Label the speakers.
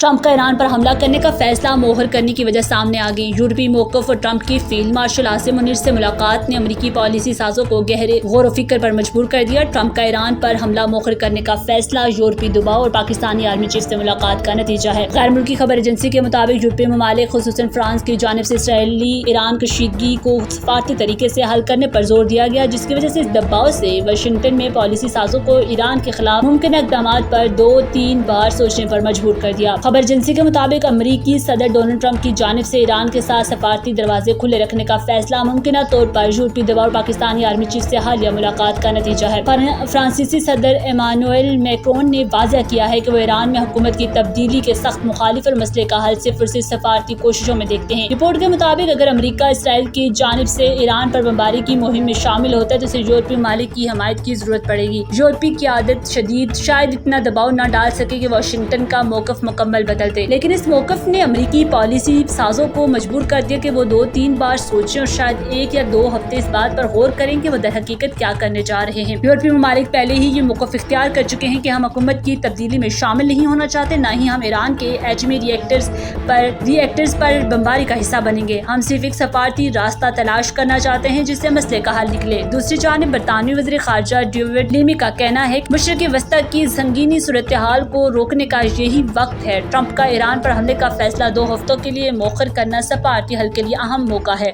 Speaker 1: Trump का Iran पर हमला करने का फैसला मोहर करने की वजह सामने आ गई। यूरोपीय मौक़िफ़ और ट्रंप की फील्ड मार्शल आसिम मुनीर से मुलाकात ने अमेरिकी पॉलिसी साजों को गहरे गौर फिक्र पर मजबूर कर दिया। ट्रंप का ईरान पर हमला मोहर करने का फैसला यूरोपीय दबाव और पाकिस्तानी आर्मी चीफ से मुलाकात का नतीजा है। गैर मुल्की खबर एजेंसी के मुताबिक यूरोपीय ममालिक खुसूसन फ्रांस की जानिब से इसराइली ईरान कशीदगी को सफारती तरीके से हल करने पर जोर दिया गया, जिसकी वजह से इस दबाव से वाशिंगटन में पॉलिसी साजों को ईरान के खिलाफ मुमकिन इक़दाम पर 2-3 बार सोचने पर मजबूर कर दिया। खबर एजेंसी के मुताबिक अमेरिकी सदर डोनाल्ड ट्रंप की जानिब से ईरान के साथ सफारती दरवाजे खुले रखने का फैसला मुमकिन तौर पर यूरोपीय दबाव और पाकिस्तानी आर्मी चीफ से हालिया मुलाकात का नतीजा है। फ्रांसीसी सदर इमानुएल मैक्रोन ने वाज़ह किया है कि वो ईरान में हुकूमत की तब्दीली के सख्त मुखालिफ और मसले का हल सिर्फ और सिर्फ सफारती कोशिशों में देखते हैं। रिपोर्ट के मुताबिक अगर अमेरिका इसराइल की जानिब से ईरान पर बमबारी की मुहिम में शामिल होता है तो इसे यूरोपीय मालिक की हमायत की जरूरत पड़ेगी। यूरोपीय क़यादत शदीद शायद इतना दबाव न डाल सके कि वाशिंगटन का मौक़िफ़ मुकम्मल बदल दे, लेकिन इस मौक़िफ़ ने अमेरिकी पॉलिसी साजों को मजबूर कर दिया कि वो 2-3 बार सोचें और शायद 1 या 2 हफ्ते इस बात पर गौर करें कि वो दरहकीकत क्या करने जा रहे हैं। यूरोपीय ममालिक पहले ही ये मौक़िफ़ इख्तियार कर चुके हैं कि हम हुकूमत की तब्दीली में शामिल नहीं होना चाहते, न ही हम ईरान के एटमी रिएक्टर्स पर बमबारी का हिस्सा बनेंगे। हम सिर्फ एक सफारती रास्ता तलाश करना चाहते हैं जिससे मसले का हल निकले। दूसरी जानिब बरतानवी वज़ीर ख़ारजा डेविड लेमी का कहना है कि मशरिक़ वस्ता की संगीनी सूरत हाल को रोकने का यही वक्त है। ट्रंप का ईरान पर हमले का फैसला 2 हफ्तों के लिए मौखर करना सफारती हल के लिए अहम मौका है।